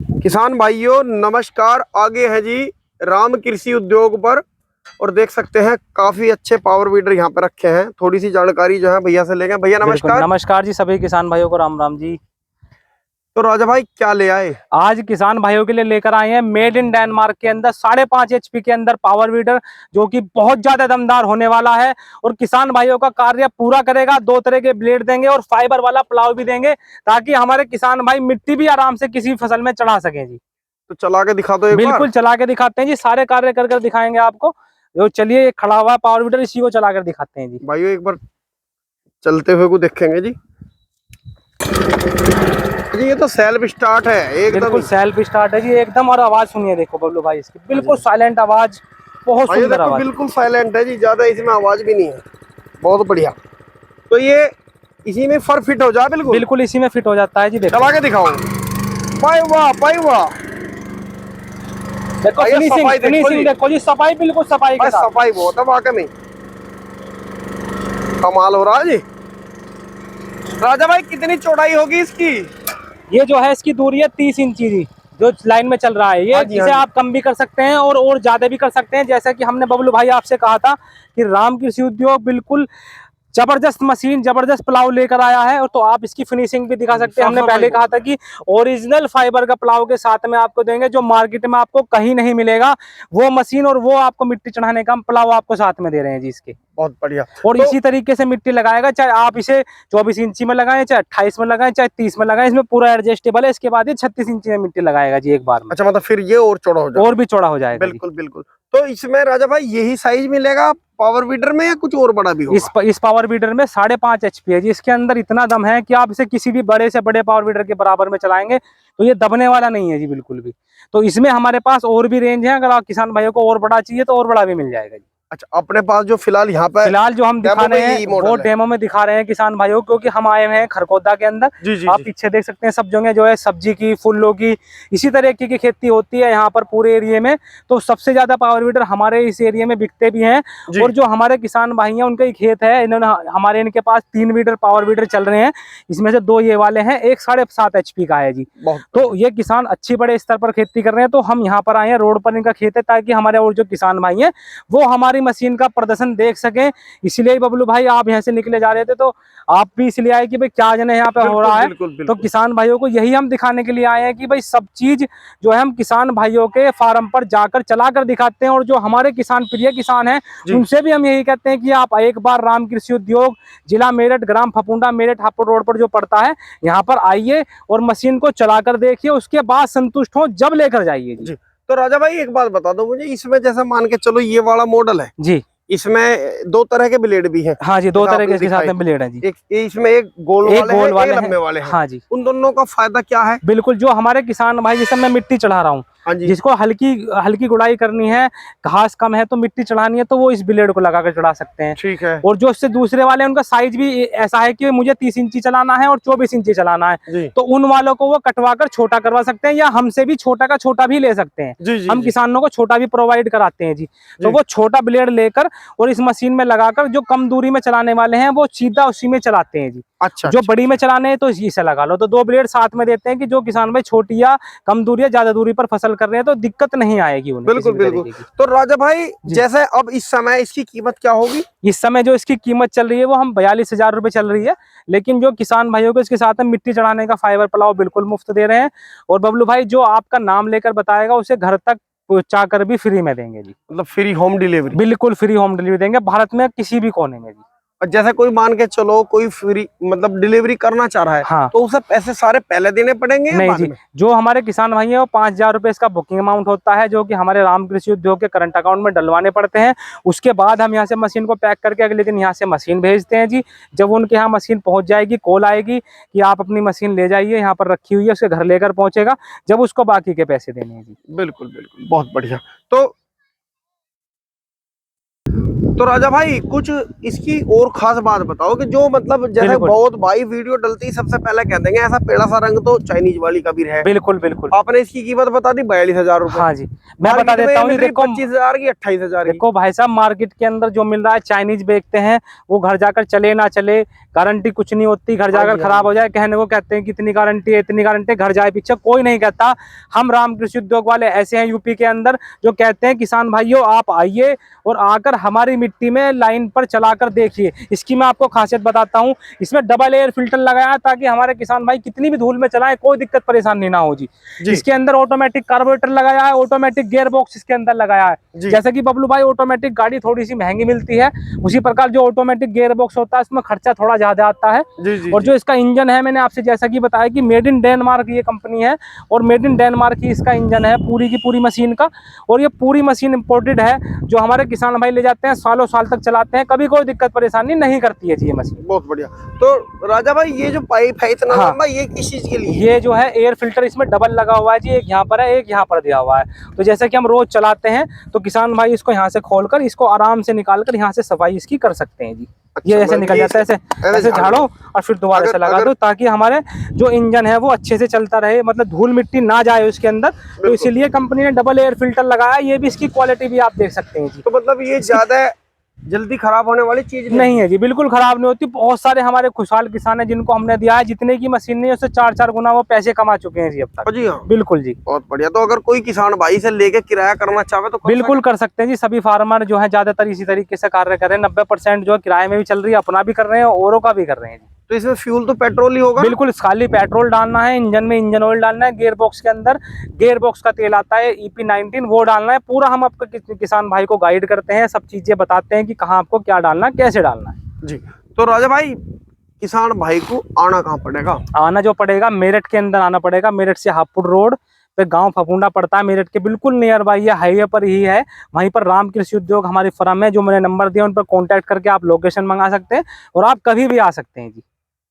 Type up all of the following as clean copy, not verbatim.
किसान भाइयों नमस्कार। आगे है जी राम कृषि उद्योग पर और देख सकते हैं काफी अच्छे पावर वीडर यहाँ पे रखे हैं। थोड़ी सी जानकारी जो है भैया से लेंगे। भैया बिल्कुल नमस्कार। नमस्कार जी, सभी किसान भाइयों को राम राम जी। तो राजा भाई क्या ले आए? आज किसान भाइयों के लिए लेकर आए हैं मेड इन डेनमार्क के अंदर 5.5 HP के अंदर पावर वीडर, जो कि बहुत ज्यादा दमदार होने वाला है और किसान भाइयों का कार्य पूरा करेगा। 2 तरह के ब्लेड देंगे और फाइबर वाला प्लाव भी देंगे, ताकि हमारे किसान भाई मिट्टी भी आराम से किसी फसल में चढ़ा सके जी। तो चला के दिखा दो एक बार। बिल्कुल चला के दिखाते हैं जी, सारे कार्य कर कर दिखाएंगे आपको। जो चलिए, खड़ा हुआ पावर वीडर, इसी को चला कर दिखाते हैं जी। भाइयों एक बार चलते हुए को देखेंगे जी। जी ये तो सेल्फ स्टार्ट है एकदम। बिल्कुल सेल्फ स्टार्ट है जी एकदम। और आवाज सुनिए, देखो बबलू भाई, इसकी बिल्कुल साइलेंट आवाज, बहुत भाइयों सुंदर देखो आवाज। बिल्कुल साइलेंट है जी, ज्यादा इसमें आवाज भी नहीं है। बहुत बढ़िया। तो ये इसी में फर फिट हो जाए बिल्कुल। बिल्कुल इसी में फिट हो जाता है जी। देखो चला के दिखाओ। भाई वाह भाई वाह। देखो फिनिशिंग, फिनिशिंग देखो जी, सफाई बिल्कुल सफाई के साथ। सफाई बहुत है वाकई में, कमाल हो रहा है जी। राजा भाई कितनी चौड़ाई होगी इसकी? ये जो है इसकी दूरी है 30 इंची जी, जो लाइन में चल रहा है ये। हाँ जी, हाँ इसे जी। आप कम भी कर सकते हैं और ज्यादा भी कर सकते हैं। जैसा कि हमने बबलू भाई आपसे कहा था कि राम कृषि उद्योग बिल्कुल जबरदस्त मशीन, जबरदस्त प्लाव लेकर आया है। और तो आप इसकी फिनिशिंग भी दिखा सकते हैं। हमने पहले कहा था कि ओरिजिनल फाइबर का प्लाव के साथ में आपको देंगे, जो मार्केट में आपको कहीं नहीं मिलेगा। वो मशीन और वो आपको मिट्टी चढ़ाने का प्लाव आपको साथ में दे रहे हैं जी इसके। बहुत बढ़िया। और तो इसी तरीके से मिट्टी लगाएगा, चाहे आप इसे 24 इंची में लगाएं, चाहे 28 में लगाएं, चाहे 30 में लगाएं, इसमें पूरा एडजस्टेबल है। इसके बाद ये 36 इंची में मिट्टी लगाएगा जी एक बार में। अच्छा, मतलब फिर ये और चौड़ा हो जाएगा? और भी चौड़ा हो जाएगा। बिल्कुल बिल्कुल। तो इसमें राजा भाई यही साइज मिलेगा पावर वीडर में या कुछ और बड़ा भी होगा? इस पावर बीडर में 5.5 HP है जी। इसके अंदर इतना दम है कि आप इसे किसी भी बड़े से बड़े पावर बीडर के बराबर में चलाएंगे तो ये दबने वाला नहीं है जी, बिल्कुल भी। तो इसमें हमारे पास और भी रेंज है, अगर आप किसान भाइयों को और बड़ा चाहिए तो और बड़ा भी मिल जाएगा जी। अच्छा, अपने पास जो फिलहाल यहाँ पे फिलहाल जो हम दिखा रहे हैं वो डेमो में दिखा रहे हैं किसान भाइयों, क्योंकि हम आए हुए हैं खरगोदा के अंदर। जी आप पीछे देख सकते हैं सब जगह जो है सब्जी की, फूलों की, इसी तरीके की खेती होती है यहाँ पर पूरे एरिया में। तो सबसे ज्यादा पावर वीडर हमारे इस एरिया में बिकते भी हैं। और जो हमारे किसान भाई हैं उनका ही खेत है, इन्होंने हमारे इनके पास 3 वीडर पावर वीडर चल रहे हैं। इसमें से 2 ये वाले हैं, एक 7.5 HP का है जी। तो ये किसान अच्छी बड़े स्तर पर खेती कर रहे हैं। तो हम यहाँ पर आए हैं, रोड पर इनका खेत है, ताकि हमारे और जो किसान भाई हैं वो हमारी मशीन का प्रदर्शन देख सकें। इसलिए बबलू भाई आप यहाँ से निकले जा रहे थे तो आप भी इसलिए आए कि भाई क्या जने यहाँ पे हो रहा है। तो किसान भाइयों को यही हम दिखाने के लिए आए हैं कि भाई सब चीज जो है हम किसान भाइयों के फार्म पर जाकर चला कर दिखाते हैं। और जो हमारे किसान प्रिय किसान हैं उनसे भी हम यही कहते हैं कि आप एक बार राम कृषि उद्योग, जिला मेरठ, ग्राम फपुंडा, मेरठ हापुड़ रोड पर जो पड़ता है, यहाँ पर आइए और मशीन को चलाकर देखिए। उसके बाद संतुष्ट हो जब लेकर जाइए जी। तो राजा भाई एक बात बता दो मुझे, इसमें जैसे मान के चलो ये वाला मॉडल है जी, इसमें 2 तरह के ब्लेड भी हैं। हाँ जी, 2 तरह के इसके साथ में ब्लेड है जी। एक इसमें एक गोल वाले हैं, लंबे वाले हैं। हाँ जी। उन दोनों का फायदा क्या है? बिल्कुल, जो हमारे किसान भाई, जैसे मैं मिट्टी चढ़ा रहा हूँ, हाँ जी। जिसको हल्की हल्की गुड़ाई करनी है, घास कम है तो मिट्टी चढ़ानी है, तो वो इस ब्लेड को लगाकर चढ़ा सकते हैं। ठीक है। और जो इससे दूसरे वाले उनका साइज भी ऐसा है कि मुझे 30 इंची चलाना है और 24 इंची चलाना है, तो उन वालों को वो कटवा कर छोटा करवा सकते हैं, या हमसे भी छोटा का छोटा भी ले सकते हैं। हम किसानों को छोटा भी प्रोवाइड कराते हैं जी। तो वो छोटा ब्लेड लेकर और इस मशीन में लगाकर जो कम दूरी में चलाने वाले हैं वो सीधा उसी में चलाते हैं जी। अच्छा, जो बड़ी में चलाने हैं तो इसे लगा लो। तो 2 ब्लेड साथ में देते हैं कि जो किसान भाई छोटी या कम दूरी या ज्यादा दूरी पर फसल कर रहे हैं तो दिक्कत नहीं आएगी उन्हें। बिल्कुल बिल्कुल। तो राजा भाई जैसे अब इस समय इसकी कीमत क्या होगी? इस समय जो इसकी कीमत चल रही है वो हम 42,000 रुपए चल रही है। लेकिन जो किसान भाइयों को इसके साथ में मिट्टी चढ़ाने का फाइबर प्लाव बिल्कुल मुफ्त दे रहे हैं। और बबलू भाई जो आपका नाम लेकर बताएगा उसे घर तक पहुंचा कर भी फ्री में देंगे जी। मतलब फ्री होम डिलीवरी? बिल्कुल फ्री होम डिलीवरी देंगे, भारत में किसी भी कोने में जी। और जैसे कोई मान के चलो कोई फ्री मतलब डिलीवरी करना चाह रहा है, हाँ, तो उसे पैसे सारे पहले देने पड़ेंगे या नहीं बाद जी। में? जो हमारे किसान भाई है वो 5,000 रुपए इसका बुकिंग अमाउंट होता है, जो कि हमारे राम कृषि उद्योग के करंट अकाउंट में डलवाने पड़ते हैं। उसके बाद हम यहाँ से मशीन को पैक करके अगले दिन यहाँ से मशीन भेजते हैं जी। जब उनके यहाँ मशीन पहुंच जाएगी, कॉल आएगी कि आप अपनी मशीन ले जाइए, यहाँ पर रखी हुई है, उसके घर लेकर पहुंचेगा, जब उसको बाकी के पैसे देने हैं जी। बिल्कुल बिल्कुल, बहुत बढ़िया। तो तो राजा भाई कुछ इसकी और खास बात बताओ कि जो मतलब जैसे बिल्कुल। बहुत भाई वीडियो डलती है सबसे पहले कह देंगे ऐसा पेड़ा सा रंग तो चाइनीज वाली का भी है। बिल्कुल बिल्कुल। आपने इसकी कीमत बता दी 42,000 रुपए। हाँ जी, मैं बता देता हूँ, देखो 25,000 की 28,000 की। देखो भाई साहब, मार्केट के अंदर जो मिल रहा है चाइनीज बेचते हैं, वो घर जाकर चले ना चले, गारंटी कुछ नहीं होती, घर जाकर खराब हो जाए, कहने को कहते हैं कितनी गारंटी है, इतनी गारंटी, घर जाए पीछे कोई नहीं कहता। हम राम कृषि उद्योग वाले ऐसे हैं यूपी के अंदर जो कहते हैं किसान भाइयों आप आइए और आकर हमारी मिट्टी में लाइन पर चलाकर देखिए। इसकी मैं आपको खासियत बताता हूँ, इसमें डबल एयर फिल्टर लगाया है ताकि हमारे किसान भाई कितनी भी धूल में चलाएं कोई दिक्कत परेशानी ना हो जी। इसके अंदर ऑटोमेटिक कार्बोरेटर लगाया है, ऑटोमेटिक गियर बॉक्स इसके अंदर लगाया है। जैसे कि बबलू भाई ऑटोमेटिक गाड़ी थोड़ी सी महंगी मिलती है, उसी प्रकार जो ऑटोमेटिक गियर बॉक्स होता है उसमें खर्चा थोड़ा ज्यादा आता है। और जो इसका इंजन है, मैंने आपसे जैसा कि बताया कि मेड इन डेनमार्क ये कंपनी है और मेड इन डेनमार्क ही इसका इंजन है पूरी की पूरी मशीन का। और ये पूरी मशीन इंपोर्टेड है जो हमारे किसान भाई ले जाते हैं, सालों साल तक चलाते हैं, कभी कोई दिक्कत परेशानी नहीं करती है जी ये मशीन। बहुत बढ़िया। तो राजा भाई ये जो पाइप है इतना लंबा, ये किस चीज के लिए? ये जो है एयर फिल्टर इसमें डबल लगा हुआ है जी, एक यहाँ पर है एक यहाँ पर दिया हुआ है। तो जैसे कि हम रोज चलाते हैं तो किसान भाई इसको यहाँ से खोलकर इसको आराम से निकालकर यहाँ से सफाई इसकी कर सकते हैं जी। ये ऐसे निकल जाता है, ऐसे झाड़ो और फिर दोबारा से लगा दो ताकि हमारे जो इंजन है वो अच्छे से चलता रहे, मतलब धूल मिट्टी ना जाए उसके अंदर। तो इसीलिए कंपनी ने डबल एयर फिल्टर लगाया। ये भी इसकी क्वालिटी भी आप देख सकते हैं जी। तो मतलब ये ज्यादा जल्दी खराब होने वाली चीज नहीं है जी, बिल्कुल खराब नहीं होती। बहुत सारे हमारे खुशहाल किसान हैं जिनको हमने दिया है, जितने की मशीन नहीं उससे 4-4 गुना वो पैसे कमा चुके हैं जी अब तक। जी हाँ, बिल्कुल जी, बहुत बढ़िया। तो अगर कोई किसान भाई से लेके किराया करना चाहे तो बिल्कुल कर सकते हैं जी। सभी फार्मर जो है ज्यादातर इसी तरीके से कार्य कर रहे हैं। 90% जो है किराए में भी चल रही है, अपना भी कर रहे हैं, औरों का भी कर रहे हैं जी। तो इसमें फ्यूल तो पेट्रोल ही होगा? बिल्कुल, खाली पेट्रोल डालना है, इंजन में इंजन ऑयल डालना है, गियर बॉक्स के अंदर गियर बॉक्स का तेल आता है EP19 वो डालना है। पूरा हम आपको किसान भाई को गाइड करते हैं, सब चीजें बताते हैं कि कहाँ आपको क्या डालना है, कैसे डालना है जी। तो राजा भाई किसान भाई को आना कहाँ पड़ेगा? आना जो पड़ेगा मेरठ के अंदर आना पड़ेगा। मेरठ से हापुड़ रोड पे गांव फफूंडा पड़ता है, मेरठ के बिल्कुल नियर बाई है, हाईवे पर ही है। वहीं पर राम कृषि उद्योग हमारी फर्म है, जो मैंने नंबर दिया उन पर कांटेक्ट करके आप लोकेशन मंगा सकते हैं और आप कभी भी आ सकते हैं जी।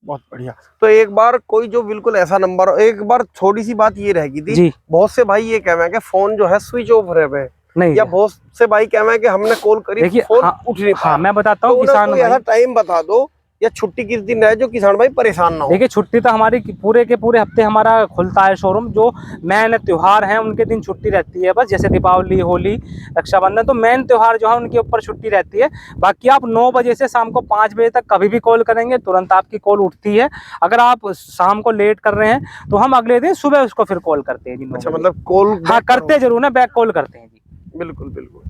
बहुत बढ़िया। तो एक बार कोई जो बिल्कुल ऐसा नंबर, एक बार थोड़ी सी बात ये रहेगी थी जी, बहुत से भाई ये कह रहे हैं कि फोन जो है स्विच ऑफ रहे हैं, नहीं, या बहुत से भाई कह रहे हैं कि हमने कॉल करी, देखिए फोन उठ नहीं पाया। मैं बताता हूँ, किसान भाई ऐसा टाइम बता दो या छुट्टी किस दिन है जो किसान भाई परेशान ना हो। देखिए छुट्टी तो हमारी पूरे के पूरे हफ्ते हमारा खुलता है शोरूम। जो मेन त्योहार है उनके दिन छुट्टी रहती है बस, जैसे दीपावली, होली, रक्षाबंधन, तो मेन त्योहार जो है उनके ऊपर छुट्टी रहती है। बाकी आप 9 बजे से शाम को 5 बजे तक कभी भी कॉल करेंगे तुरंत आपकी कॉल उठती है। अगर आप शाम को लेट कर रहे हैं तो हम अगले दिन सुबह उसको फिर कॉल करते हैं जी। अच्छा, मतलब कॉल हाँ करते जरूर ना, बैक कॉल करते हैं जी। बिल्कुल बिल्कुल।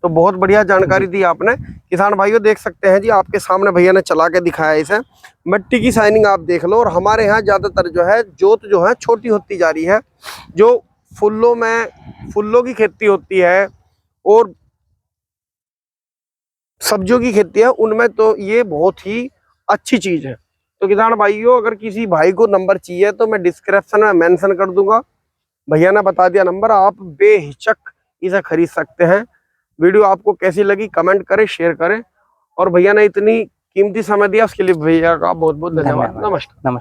तो बहुत बढ़िया जानकारी दी आपने। किसान भाइयों देख सकते हैं जी, आपके सामने भैया ने चला के दिखाया इसे। मिट्टी की शाइनिंग आप देख लो। और हमारे यहाँ ज्यादातर जो है जोत जो है छोटी होती जा रही है। जो फूलों की खेती होती है और सब्जियों की खेती है, उनमें तो ये बहुत ही अच्छी चीज है। तो किसान भाइयों अगर किसी भाई को नंबर चाहिए तो मैं डिस्क्रिप्शन में मेंशन कर दूंगा। भैया ने बता दिया नंबर, आप बेहिचक इसे खरीद सकते हैं। वीडियो आपको कैसी लगी कमेंट करें, शेयर करें। और भैया ने इतनी कीमती समय दिया उसके लिए भैया का बहुत बहुत धन्यवाद। नमस्कार।